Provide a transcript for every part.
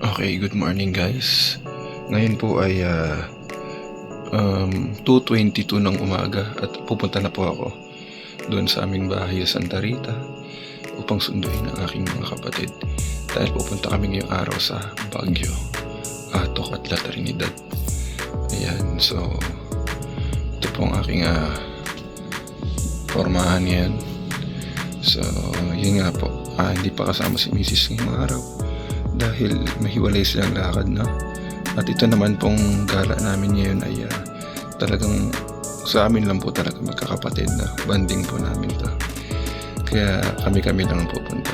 Okay, good morning guys. Ngayon po ay 2:22 ng umaga at pupunta na po ako doon sa aming bahay sa Santa Rita upang sunduin ang aking mga kapatid dahil pupunta kami ngayong araw sa Baguio, Atok at La Trinidad. Ayan, so ito po ang aking formahan yan. So yun nga po, hindi pa kasama si Mrs. ngayong araw dahil mahiwalay silang lakad na. At ito naman pong gala namin ngayon ay talagang sa amin lang po talaga magkakapatid na banding po namin to. Kaya kami lang pupunta.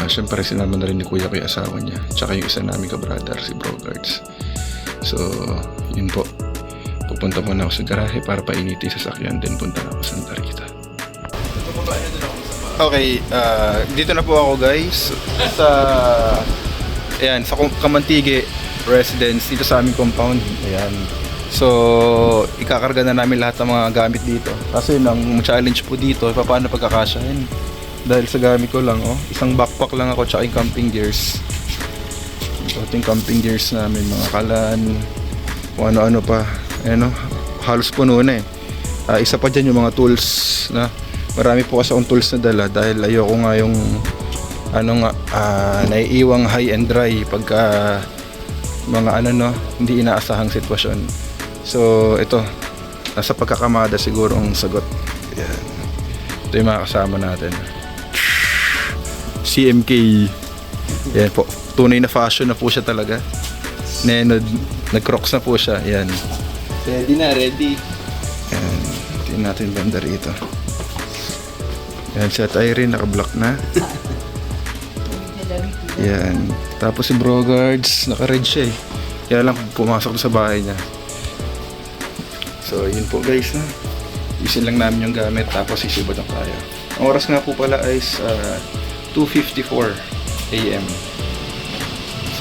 Siyempre sinama na rin ni Kuya ko yung asawa niya, tsaka yung isa namin ka-brother si Brogards. So yun po, pupunta muna ako sa garahe para painiti sa sakyan, then punta na ako sa Santa Rita. Okay, dito na po ako guys sa Kamantige Residence dito sa aming compound. Ayan. So, ikakarga na namin lahat ng mga gamit dito. Kasi ang challenge po dito, paano pagkakasyahin. Dahil sa gamit ko lang, isang backpack lang ako tsaka yung camping gears. Ito yung camping gears namin, mga kalan, kung ano-ano pa. Ayan, halos puno na eh. Isa pa dyan yung mga tools na marami po kasi akong tools na dala dahil ayoko nga yung naiiwang high and dry pagka mga hindi inaasahang sitwasyon. So ito, nasa pagkakamada siguro ang sagot. Yan. Ito yung mga kasama natin. CMK. Yan po, tunay na fashion na po siya talaga. Nenod, nag-crocs na po siya. Yan. Ready na, ready. Yan, tingnan natin banda rito. Yan, si Irene naka-block na. Yan. Tapos si Brogards naka-red siya eh. Kaya lang pumasok sa bahay niya. So yun po guys, isin lang namin yung gamit tapos sisibot ang kaya. Ang oras nga po pala ay 2:54 AM.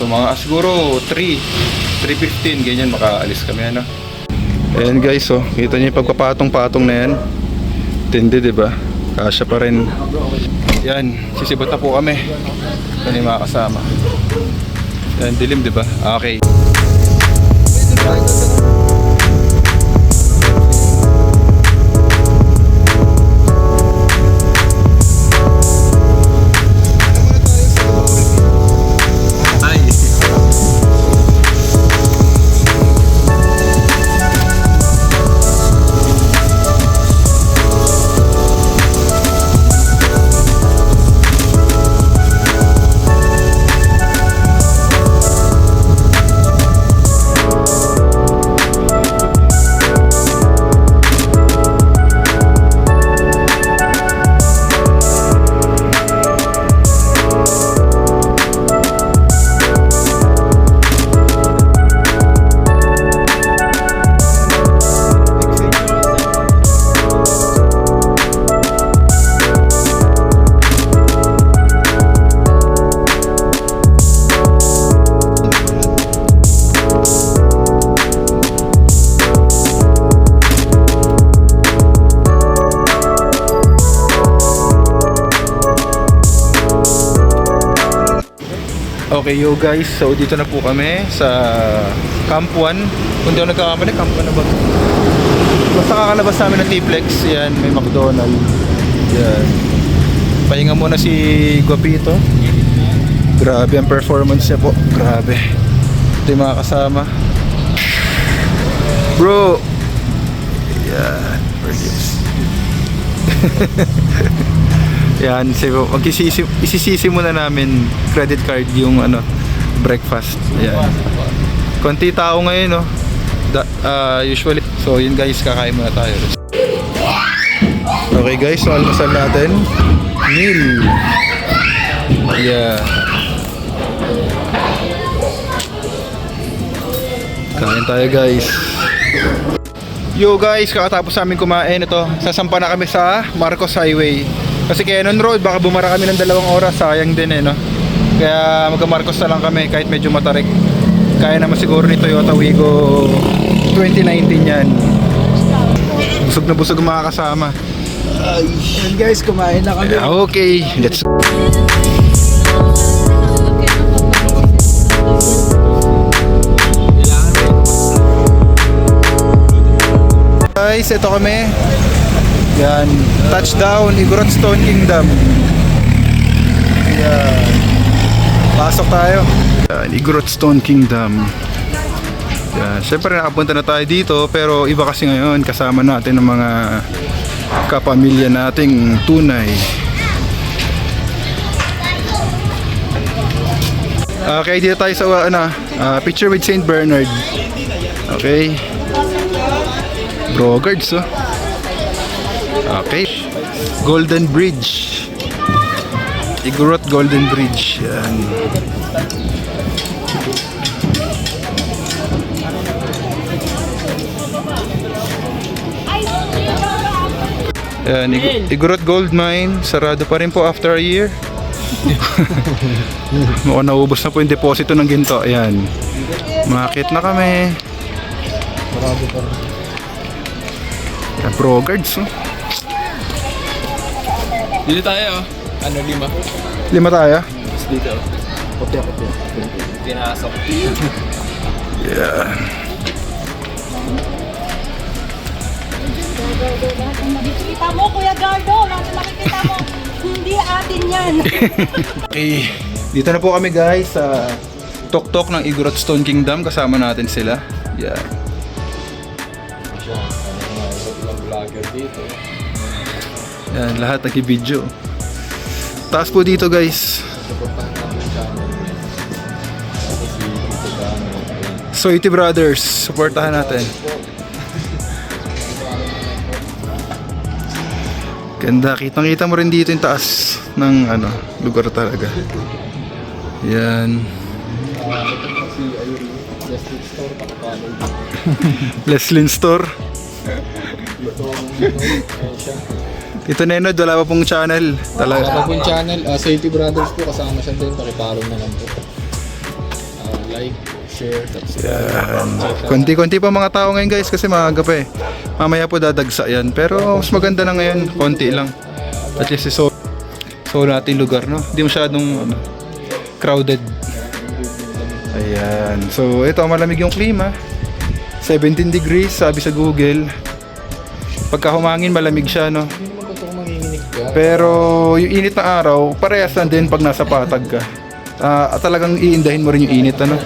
So mga siguro 3:15 ganyan makaalis kami Ayan guys, kita niyo yung pagpapatong-patong na yan. Tindi, diba? Kasya pa rin. Yan, sisibot na po kami. Ito yung mga kasama. Yan, dilim diba? Okay. Okay yo guys, so dito na po kami sa Camp 1. Kung di ako nagkakamali, Camp 1 na ba? Basta kakalabas namin ng T-Plex. Yan, may McDonald. Yan. Pahinga muna si Guapito. Grabe ang performance niya po. Grabe. Ito yung mga kasama. Bro! Yan. Forgives. Yan, isisisi muna namin credit card yung breakfast. Yan. Konti tao ngayon usually. So yun guys, kakain muna tayo. Okay guys, so almusal natin. Meal. Yeah. Kain tayo guys. Yo guys, kakatapos namin kumain. Ito, sasampa na kami sa Marcos Highway. Kasi Cannon Road, baka bumara kami ng 2 oras. Sayang din Kaya magka-Marcos na lang kami kahit medyo matarik. Kaya naman siguro ni Toyota Wigo 2019 yan. Busog na busog mga kasama. And guys, kumain na kami. Okay, let's guys, ito kami. Yan, touchdown, Igorot Stone Kingdom. Yan. Pasok tayo. Yan, Igorot Stone Kingdom. Yan, syempre nakapunta na tayo dito, pero iba kasi ngayon kasama natin ng mga kapamilya nating tunay. Okay, dito tayo sa picture with Saint Bernard. Okay. Brogards, oh. Okay. Golden Bridge. Igorot Golden Bridge. Yan. Yan, Igorot Gold Mine. Sarado pa rin po after a year. Mukhang naubos na po yung deposito ng ginto. Ayan. Makit na kami. Marami pa rin. Yan, Brogards, oh. Dito tayo. Ano, 5? 5 tayo. Tapos dito. Kopya. Pinasok. Yan. Nakikita mo, Kuya Gardo, nakikita mo. Hindi atin yan. Okay. Dito na po kami guys sa tuktok ng Igorot Stone Kingdom. Kasama natin sila. Yan. Vlogger dito. Yan, lahat nag-video. Taas po dito guys. Soiti Brothers, supportahan natin. Ganda, kitang-kita mo rin dito yung taas ng lugar talaga. Yan. Leslin Store. Ito Nenod, wala pa pong channel. Wala Talaga. pong channel. Soiti Brothers po, kasama siya doon. Pakipollow na lang po. Like, share, Yan. Konti-konti pa mga tao ngayon guys kasi maaga pa eh. Mamaya po dadagsa yan. Pero mas maganda na ngayon, konti lang. At least so natin lugar, no? Hindi masyadong crowded. Ayan. So ito, malamig yung klima. 17 degrees sabi sa Google. Pagka humangin malamig siya, no? Hindi naman totoo manginginig ka. Pero yung init na araw, parehas lang din pag nasa patag ka. Talagang iindahin mo rin yung init, ano?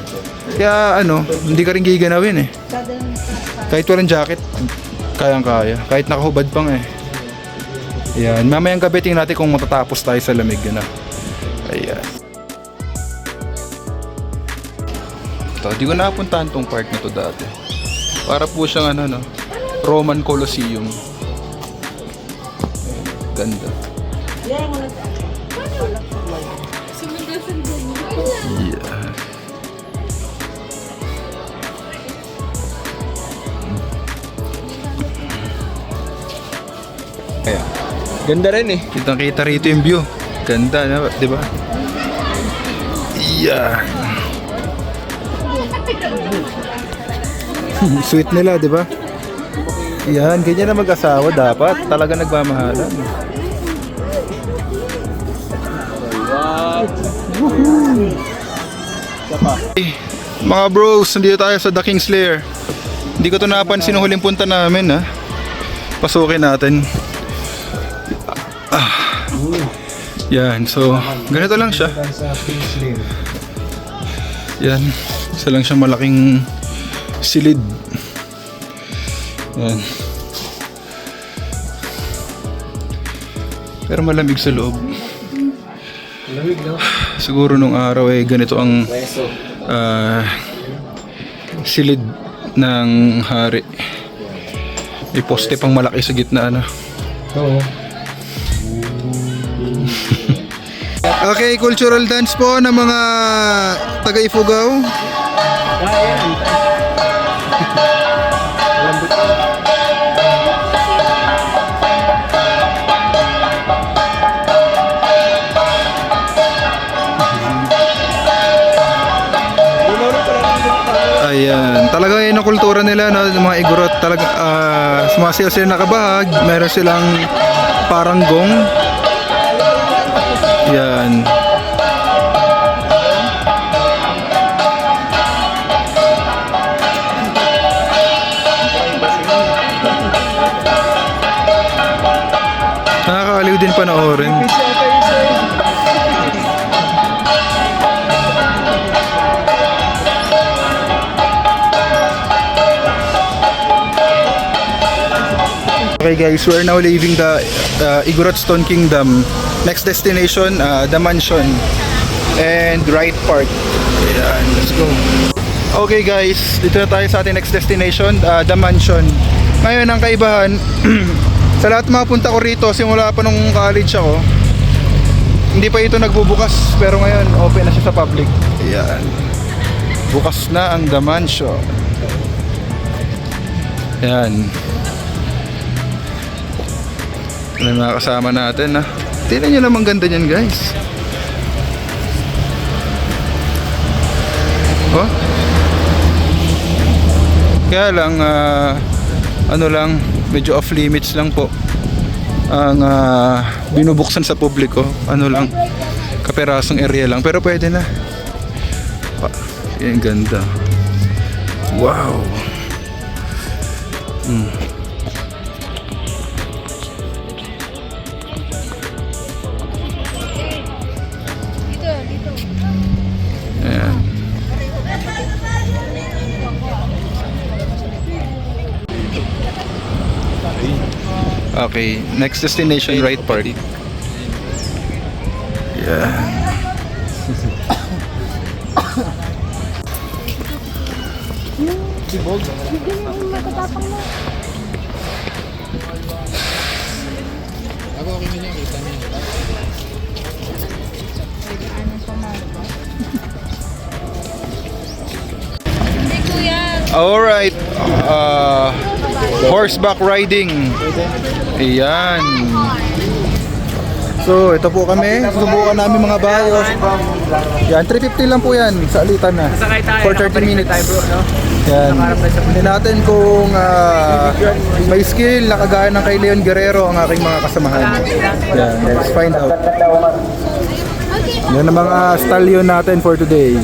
Kaya hindi ka rin giganawin eh. Kahit walang jacket, kayang-kaya. Kahit nakahubad pang eh. Ayan, mamayang gabi tingnan natin kung matatapos tayo sa lamig na. Ayan. Ito, di ko napuntahan tong part na to dati. Para po siyang Roman Colosseum. Ayan, ganda. Yeah. Kaya, ganda rin eh. Kitang-kita rito yung view. Ganda na, di ba? Yeah. Sweet nila, di ba? Yan, ganyan na mag-asawa dapat. Talaga nagmamahalan. Mga bros, nandito tayo sa The King's Lair. Hindi ko ito napansin nung huling punta namin, ha. Pasukin natin. Yan, so ganito lang siya. Yan, isa lang siyang malaking silid. Yan. Pero malamig sa loob. Lamig no? Siguro nung araw ganito ang silid ng hari. May poste pang malaki sa gitna, Oo. Okay, cultural dance po ng mga taga-Ifugao. Ayan, talaga yun ang kultura nila, no, ng mga Igorot. Talaga, sumasayaw sila nakabahag, meron silang parang gong. Yan. Okay guys, we're now leaving the Igorot Stone Kingdom. Next destination, the Mansion and Wright Park. Ayan, let's go. Okay guys, dito na tayo sa ating next destination, the Mansion. Ngayon ang kaibahan, sa lahat mga punta ko rito, simula pa nung college ako, hindi pa ito nagbubukas, pero ngayon open na siya sa public. Ayan. Bukas na ang The Mansion. Ayan. Ano mga kasama natin ha. Tingnan nyo naman ganda niyan guys. Oh. Kaya lang ano lang, medyo off limits lang po ang binubuksan sa publiko. Ano lang, kaperasong area lang, pero pwede na. Yan ganda. Wow. Ayan. Okay, next destination, Wright Park. Yeah. Ako okay na niya, kita niya. Hindi kuya. Alright, horseback riding. Ayan. So, ito po kami. Subukan namin mga bayos. Yan, 350 lang po yan. Sa alitan na. For 30 minutes. Yan. Hindi natin kung may skill na kagaya ng kay Leon Guerrero ang aking mga kasamahan. Yan, let's find out. Yan ang mga stallion natin for today.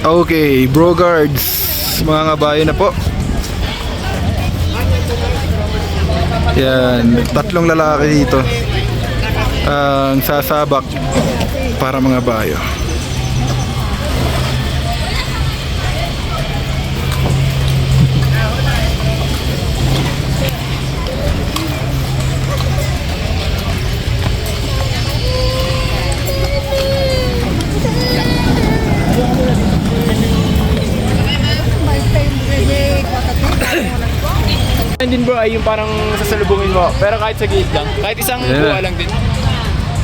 Okay, bro guards. Mga bayan na po. Yan, tatlong lalaki dito ang sasabak para mga bayo. din bro ay yung parang sasalubungin mo, pero kahit sa gate lang, kahit isang buwa lang din.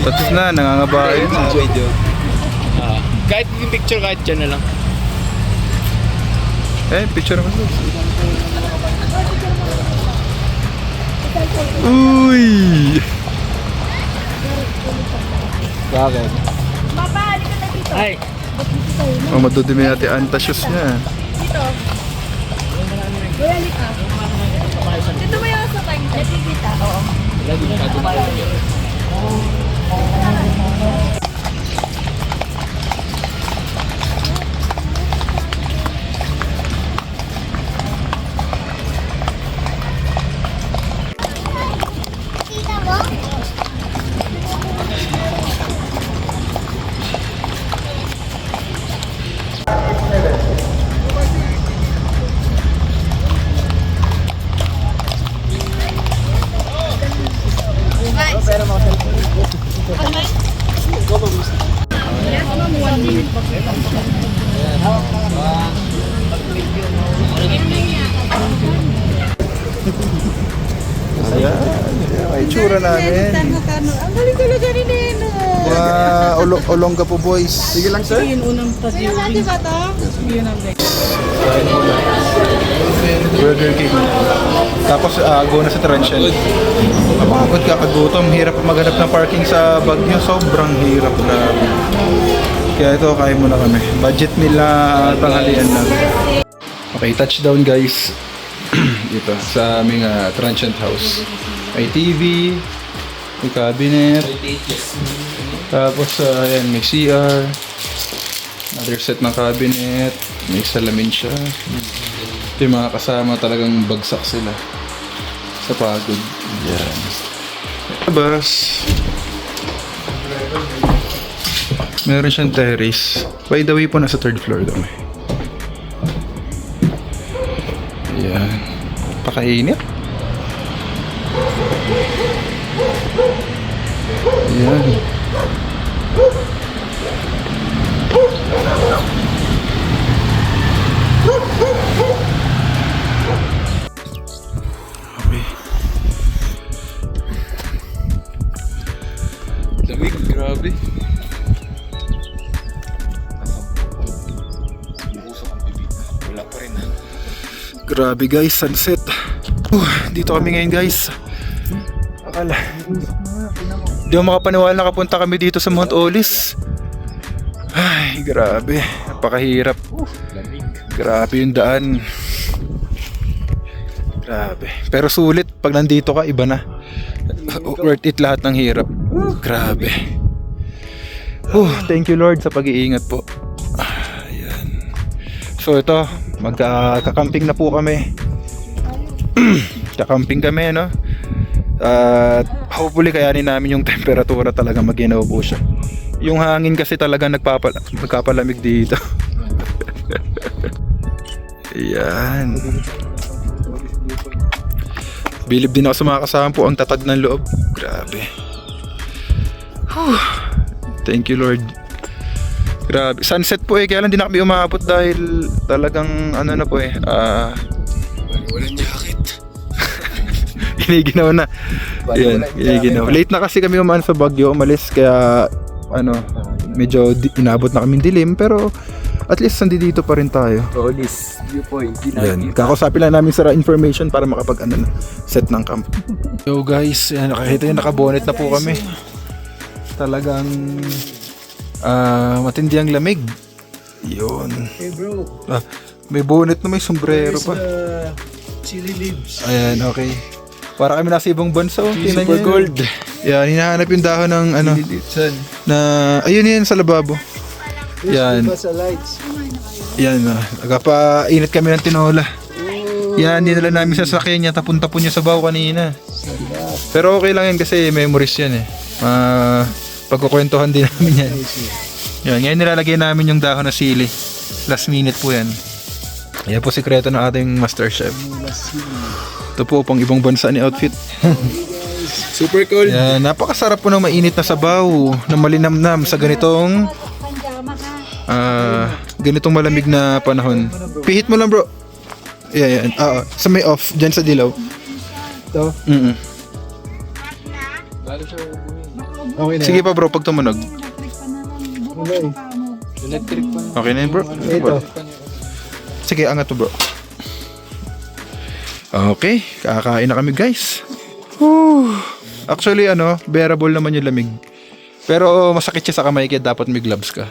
Tapos na, nangangabayo na. Kahit yung picture, kahit dyan na lang. Picture naman. Uy! Bakit? Papa, halika na dito. Ay! Oh, madudumi natin antasyos niya. Dito. Kuya, halika. Dito mo yung sa time. Dito kita. Oo. Ayan, ay tsura namin. Ang galing talaga ni Neno. Mga Olongga po boys. Sige lang sir. Sige natin ba ito? Burger King. Tapos go na sa Transient. Mapagod ka kagutom. Hirap maghanap ng parking sa Baguio. Sobrang hirap na. Kaya ito, kaya muna kami. Budget nila tanghalian lang. Okay, touchdown guys. Dito sa aming Transient house. May TV, may cabinet. Tapos ayan, may CR. Another set ng cabinet. May salamin siya. Ito yung mga kasama, talagang bagsak sila sa pagod. Yan. Labas. Meron siyang terrace. By the way po, nasa 3rd floor kami. Yan. Pakainit. Ayan. Okay. Lamig, grabe. Wala pa rin. Grabe guys, sunset. Dito kami ngayon guys. Akala. Di ako makapaniwala nakapunta kami dito sa Mount Olis. Ay, grabe. Napakahirap. Grabe yung daan. Grabe. Pero sulit pag nandito ka, iba na. Worth it lahat ng hirap. Grabe. Thank you Lord sa pag-iingat po. Ayan. So ito, magkakamping na po kami. Kakamping kami, no? At hopefully kayanin namin yung temperatura talaga maginaw po siya. Yung hangin kasi talaga nagpapalamig dito. Ayan. Bilib din ako sa mga kasama po ang tatag ng loob. Grabe. Thank you Lord. Grabe. Sunset po kaya lang din na kami umabot dahil talagang ano na po walang jacket. Giniginaw na. Yan, giniginaw. Late na kasi kami umaan sa Baguio, umalis kaya medyo inabot na kaming dilim pero at least nandito pa rin tayo. Olis, viewpoint. Yan, kakausapin lang namin sa information para makapag set ng camp. Yo guys, yan, nakakita nyo, nakabonet na po kami. Talagang matindi ang lamig. Yun. Hey bro, May bonnet na may sombrero pa. chili leaves. Ayan, okay. Para kami nasa ibang bansa. Tingnan Super nyo. gold. Yan, hinahanap yung dahon ng na, ayun yan sa lababo. Yan. Sa lights. Yan, nagpapainit kami ng tinola. Yan, dinala namin sa sasakyan niya, tapon-tapon niya sa baw kanina. Pero okay lang yan kasi memories yan pagkukwentuhan din namin yan. Yan, ngayon nilalagay namin yung dahon na sili. Last minute po yan. Yan po sikreto ng ating master chef. Ito po pang ibang bansa ni outfit. Super cold. Yan, napakasarap po ng mainit na sabaw na malinamnam sa ganitong ganitong malamig na panahon. Pihit mo lang bro. Yan. Sa may off, dyan sa dilaw. Ito? Okay na. Sige pa bro, pag tumunog. Okay. Electric pa. Okay na yun bro. Ito. Sige, angat to bro. Okay, kakain na kami guys. Actually bearable naman yung lamig. Pero masakit siya sa kamay kaya dapat may gloves ka.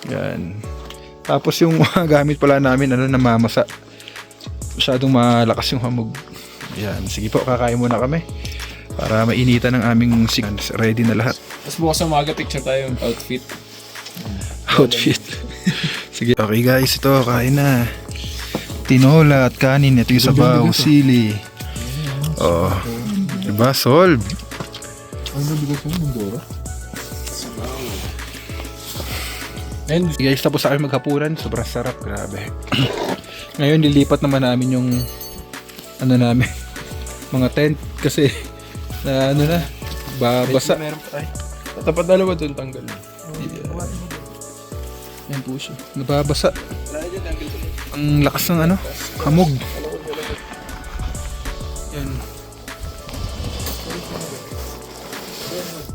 Yan. Tapos yung mga gamit pala namin namamasa. Masyadong malakas yung hamog. Yan, sige po, kakain muna kami. Para mainitan ng aming signals. Ready na lahat. Tapos bukas sa umaga picture tayo yung outfit. Outfit. Sige, okay guys, ito kain na. Tinola at kanin, ito yung sabaw, sili. Diba? Solve. And Guys, tapos sa akin maghapunan, sobrang sarap, grabe. Ngayon, lilipat naman namin yung namin, mga tent kasi na babasa. meron pa. Ay, tapat dalawa doon tanggal. Yan po siya. Nababasa. Ang lakas ng hamog. Yan.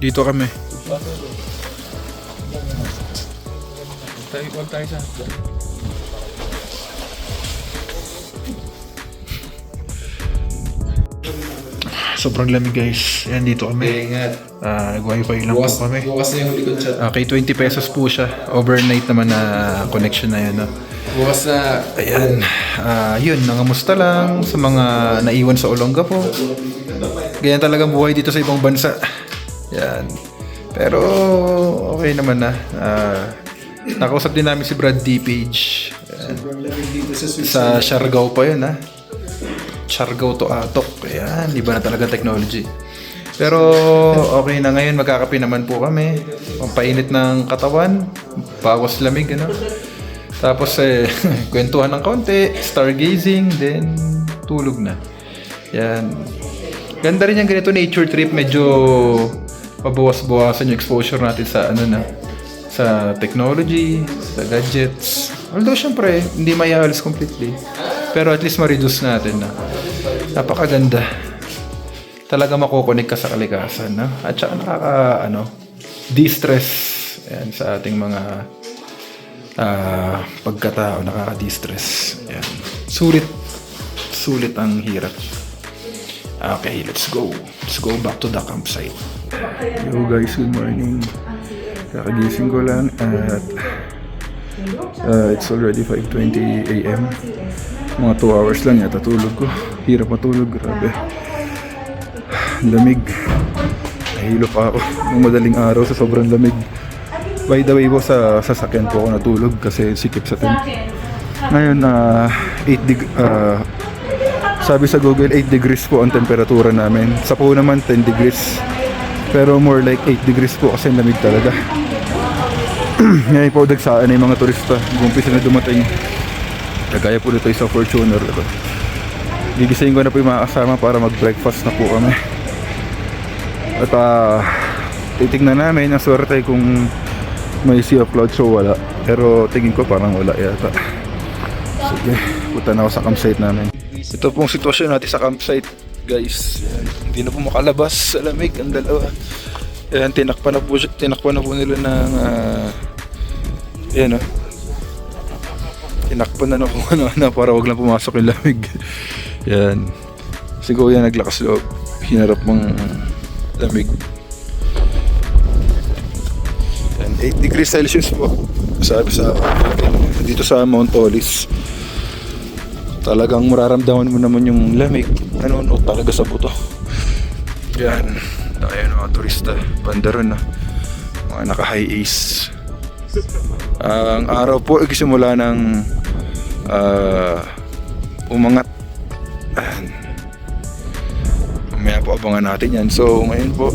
Dito kami. Huwag tayo sa Sobrang lamig guys. Yan, dito kami. Nag-wifi lang po kami. bukas na yung likod chat. Okay, 20 pesos po siya. Overnight naman na connection na yun. Bukas na. Ayan. Yun, nangamusta lang sa mga naiwan sa Olongapo. Ganyan talagang buhay dito sa ibang bansa. Yan. Pero okay naman na. Nakausap din namin si Brad D. Page. Sa Siargao pa yun Siargao to Atok. Ayan, iba na talaga technology. Pero okay na ngayon, magkakape naman po kami. Pampainit ng katawan, bawas lamig, Tapos kwentuhan ng konti, stargazing, then tulog na. Yan. Ganda rin yung ganito nature trip, medyo pabawas-bawasan yung exposure natin sa ano na, sa technology, sa gadgets. Although syempre, hindi maialis completely. Pero at least ma-reduce natin na. Napakaganda. Talaga makukunik ka sa kalikasan, no? At saka de-stress. Ayan, sa ating mga pagkatao, nakaka-de-stress. Ayan. Sulit ang hirap. Okay, let's go. Let's go back to the campsite. Yo guys, good morning. Kakagising ko lang at it's already 5:20 AM. Mga 2 hours lang yata tulog ko. Hirap matulog, grabe. Lamig. Nahilo pa ako ng madaling araw sa sobrang lamig. By the way po, sa sasakyan po ako natulog kasi sikip sa tent. Ngayon, 8 sabi sa Google, 8 degrees po ang temperatura namin. Sa po naman, 10 degrees. Pero more like 8 degrees po kasi lamig talaga. Ngayon po, dagsaan na yung mga turista. Gumpisa na dumating. Kagaya po dito sa Fortuner. Gigising ko na po yung mga kasama para mag-breakfast na po kami. At titignan namin ang swerte kung may sea of clouds o wala. Pero tingin ko parang wala yata. Sige, punta na ako sa campsite namin. Ito pong sitwasyon natin sa campsite, guys. Yan. Hindi na po makalabas sa lamig ang dalawa. Yan, tinakpan na po nila ng yan o. Tinakpan na po ano para wag lang pumasok yung lamig. Yan. Siguro yan naglakas loob. Hinarap mong lamig. Yan, 8 degrees Celsius po. Sabi sa dito sa Mount Olis. Talagang mararamdaman mo naman yung lamig. Ano talaga sa buto. Yan. Tayo ng mga turista. Banda ron na. Mga naka-high ace. Ang araw po nagsimula ng umangat. Mamaya po abangan natin yan. So ngayon po,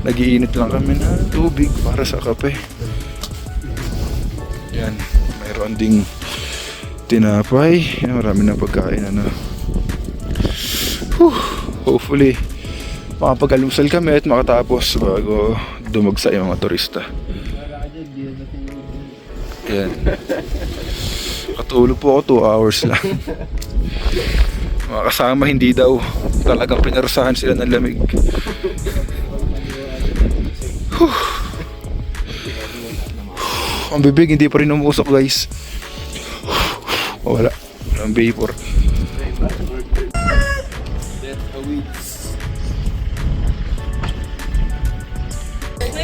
nag-iinit lang kami na tubig para sa kape. Yan. Mayroon ding tinapay. Yan, marami ng pagkain. Hopefully makapag-almusal kami at makatapos bago dumagsa yung mga turista. Yan. Katulog po ako 2 hours lang. Mga kasama hindi daw. Talagang pinarusahan sila ng lamig. Ang bibig hindi pa rin umuusok, guys. Wala. Walang vapor.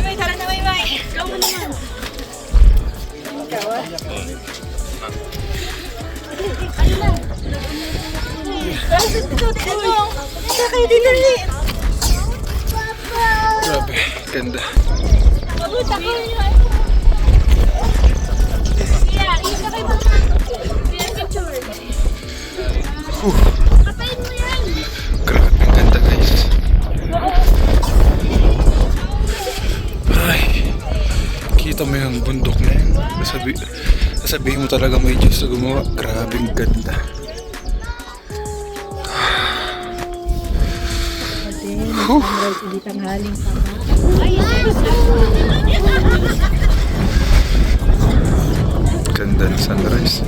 May, tara na, may. Ikaw mo naman. Ikaw ah. Ano lang? Ano? Isa kayo dinali. Grabe. Ganda. Mabuta ko yun. Yeah, isa kayo mga picture. Kapain mo yan. Grabe. Ang ganda, guys. Ay. Kita mo yung bundok na yun. Sasabihin mo talaga may Diyos na gumawa. Grabing ganda. Hindi tanghaling pa. Ganda ng sunrise.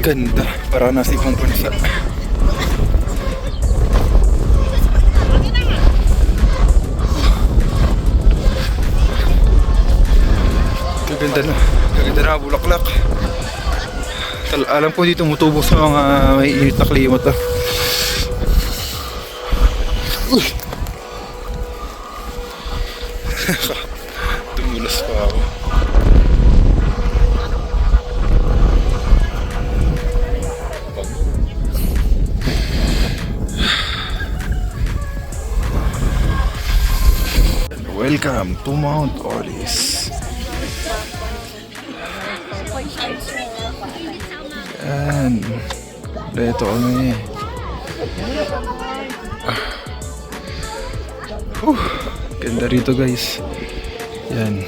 Ganda. Para nasa ibang bansa. Kaganda na. Kaganda na bulaklak. Alam ko dito mutubos sa mga may init na klima to. Uy! Tumulas pa ako. Welcome to Mount Olis. Yan. Dito kami. Ganda rito guys. Yan.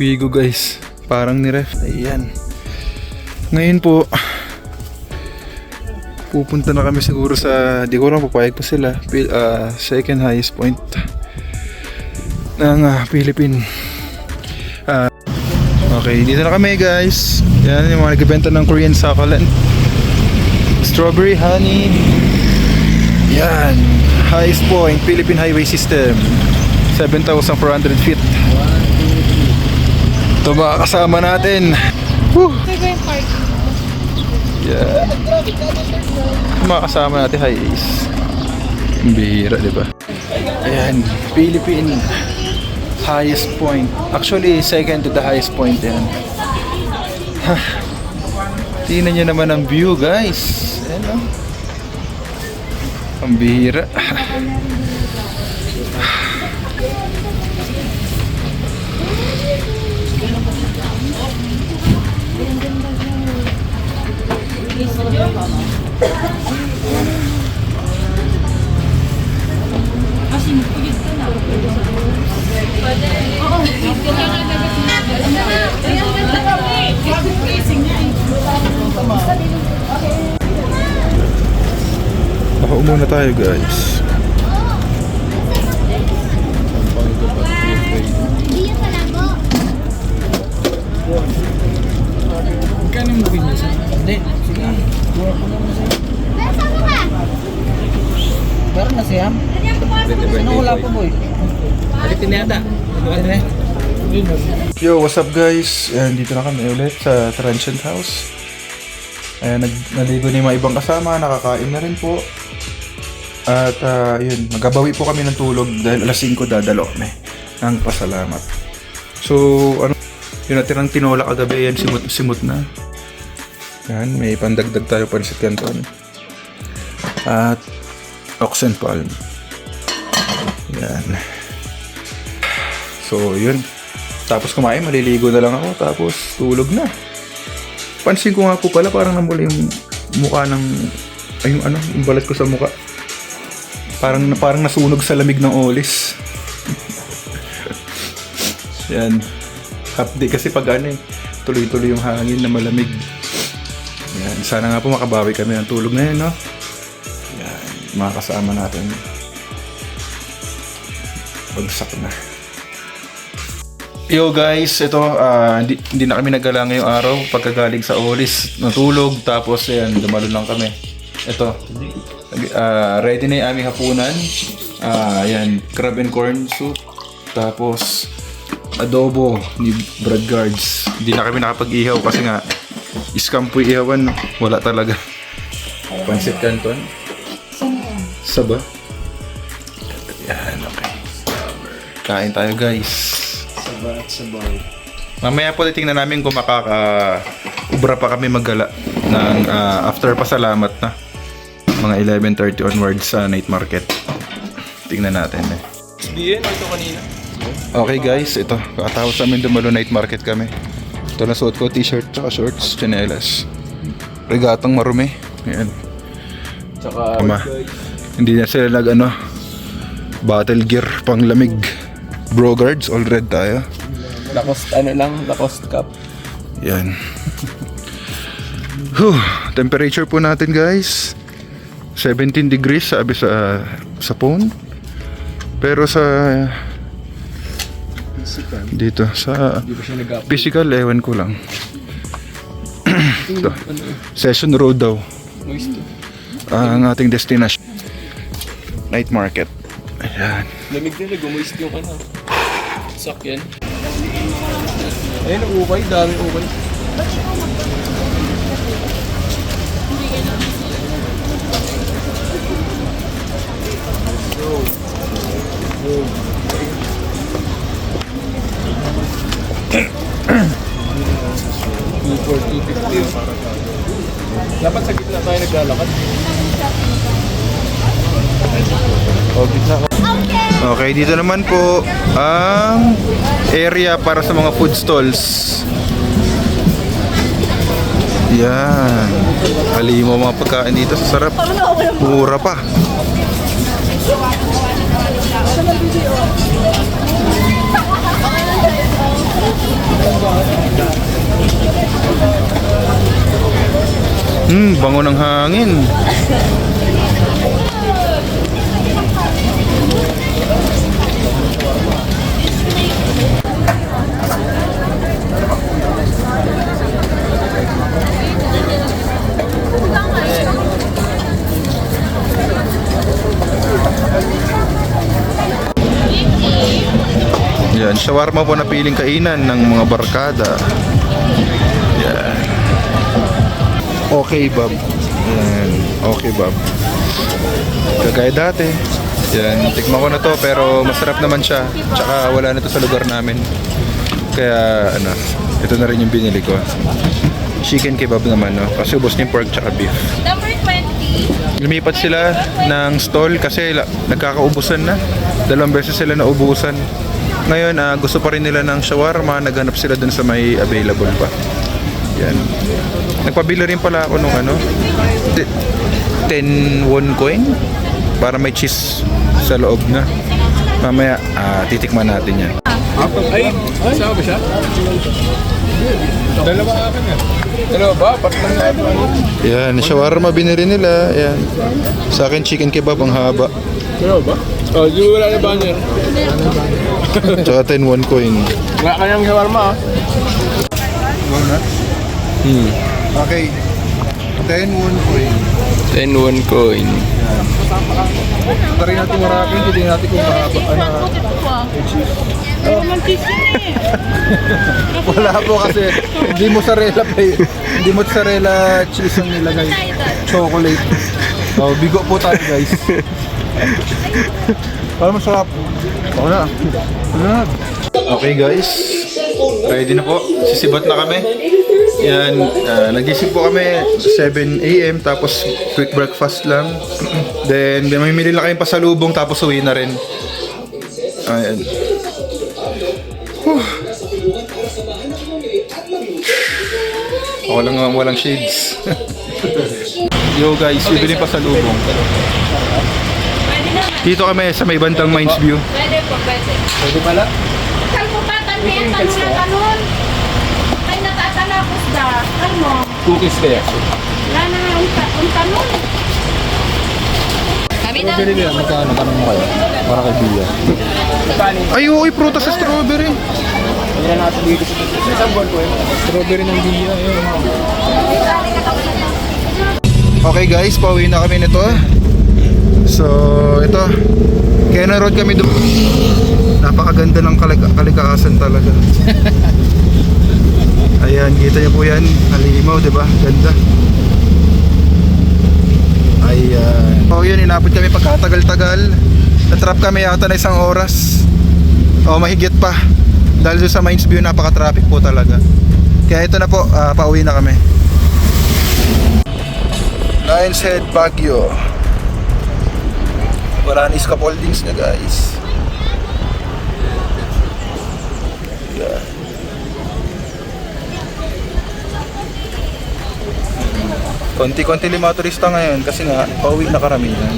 Bigo guys. Parang ni ref. Ayan. Ngayon po, pupunta na kami siguro sa, di ko lang papayag pa sila, second highest point ng Philippine. Okay, dito na kami guys. Yan yung mga nagbebenta ng Korean succulent. Strawberry honey. Yan, highest point, Philippine Highway System, 7,400 feet. Ito mga kasama natin. Woo! Yeah. Mga kasama natin, high ace. Ang bihira, di ba? Ayan, Philippine highest point. Actually, second to the highest point yan. Tingnan nyo naman ang view, guys. Ayan, oh. Ang bihira. Ako muna tayo guys. Magkano yung movie niya siya? Hindi. Sige. Buha ko naman siya. Meron na siya? Ano wala pa boy? Balik din yata. Yo, what's up guys? Ayan, dito na kami ulit sa Transient House. Ayan, naligo na yung mga ibang kasama, nakakain na rin po. At yun, magabawi po kami ng tulog dahil alas 5 dadalo kami ng pasalamat. So, ano, yung natirang tinola kagabi, yan, simot na. Yan, may pandagdag tayo pansit canton. At oxen palm. Yan. So, yun. Tapos kumain, maliligo na lang ako. Tapos, tulog na. Pansin ko nga po pala, parang namula yung mukha ng... Ay, yung ano, yung balat ko sa mukha. Parang nasunog sa lamig ng olis. Yan. Update kasi pag ano eh, tuloy-tuloy yung hangin na malamig. Yan. Sana nga po makabawi kami ng tulog na yun, no? Yan. Mga kasama natin. Bagsak na. Yo guys, ito, hindi na kami naggala ngayong araw pagkagaling sa olis, natulog, tapos yan, dumalo lang kami. Ito, ready na yung aming hapunan. Yan, crab and corn soup, tapos adobo ni Brad Guards. Hindi na kami nakapag-ihaw kasi nga, scam po ihawan, wala talaga. Pancit canton. Saba. Yan, okay. Kain tayo guys. Mamaya po titingnan namin kung makaka-ubra pa kami maggala ng after pasalamat na mga 11:30 onwards sa night market. Tingnan natin eh. SBN, ito kanina. Okay guys, ito. Kakatapos namin dumalo night market kami. Ito na suot ko, t-shirt tsaka shorts, tsinelas. Regatang marumi. Ayan. Tsaka, Hindi na sila battle gear pang lamig. Bro guards, all red tayo. Lacoste cup. Yan. Temperature po natin guys, 17 degrees sabi sa phone. Pero sa dito sa physical, ewan ko lang. Ito, Session Road daw ang ating destination. Night market. Ayan. Lamig nila, gumoist yung sakyan. Ayun, ukay, dami ukay. Dapat sa gitna tayo naglalakad. Okay, dito naman po ang area para sa mga food stalls. Yan. Halimo mga pagkain dito, sarap. Mura pa. Bango ng hangin. Yan, shawarma po na piling kainan ng mga barkada. Yan. Okay, Bob. Yan. Okay, Bob. Kagaya dati. Yan, tikman ko na to pero masarap naman siya. Tsaka wala na to sa lugar namin. Kaya ano, ito na rin yung binili ko. Chicken kebab naman, no? Kasi ubos na yung pork tsaka beef. Number 20. Lumipat sila ng stall kasi nagkakaubusan na. 2 beses sila naubusan. Ngayon, gusto pa rin nila ng shawarma. Naghanap sila dun sa may available pa. Yan. Nagpabili rin pala ako nung 10 won coin para may cheese sa loob na. Mamaya, titikman natin yan. Ay, sama ba siya? Dalawa akin yan. Dalawa ba? Patlang na ito. Yan, shawarma binili nila. Yan. Sa akin, chicken kebab ang haba. Dalawa ba? Oh, di wala na ba niya? Tsaka 10 won coin. Wala kanyang shawarma, Okay. 10 won coin. 10 won coin. Tari natin marami, hindi natin kung mahaba. Wala po kasi hindi mozzarella pa eh. Hindi mozzarella cheese ang nilagay. Chocolate. So, bigo po tayo guys. Para masarap. Ako na. Okay guys. Ready na po. Sisibat na kami. Yan. Nagising po kami 7 AM tapos quick breakfast lang. Then mamimili lang kayong pasalubong tapos uwi na rin. Ayan. Ako lang ang walang shades. Yo guys, bibili pa sa lubong. Dito kami sa may bantang Mines View. Pwede po, pwede. Pwede pala? Kalpupatan mo yan, tanong na tanong. Ay, natatalakos da. Ano? Cookies kaya. Wala na ang tanong. Kami na. Pili nila, magkano tanong mo kayo? Para kay Bia. Ay, uy, prutas sa strawberry. Hindi na natin dito sa isang buwan po Strawberry ng Bia. Okay guys, pauwi na kami nito. So, ito. Kena Road kami doon. Napakaganda ng kalikasan talaga. Ayan, kita niyo po yan. Halimaw, di ba? Ganda. Ayan. So, yun, inabot kami pagkatagal-tagal. Natrap kami yata na 1 oras. O, mahigit pa. Dahil doon sa Mines View, napaka-traffic po talaga. Kaya ito na po, pauwi na kami. Lion's Head, Baguio. Wala na scaffoldings na guys. Yeah. Konti-konti lima turista ngayon kasi nga pauwi na karamihan.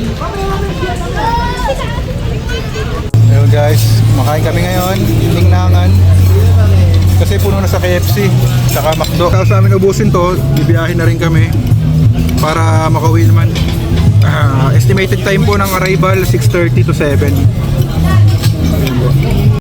Ayun guys, kumakain kami ngayon, Ningnangan. Kasi puno na sa KFC, saka McDo. Tapos namin ubusin to, bibiyahin na rin kami para makauwi naman. Estimated time po ng arrival 6:30 to 7.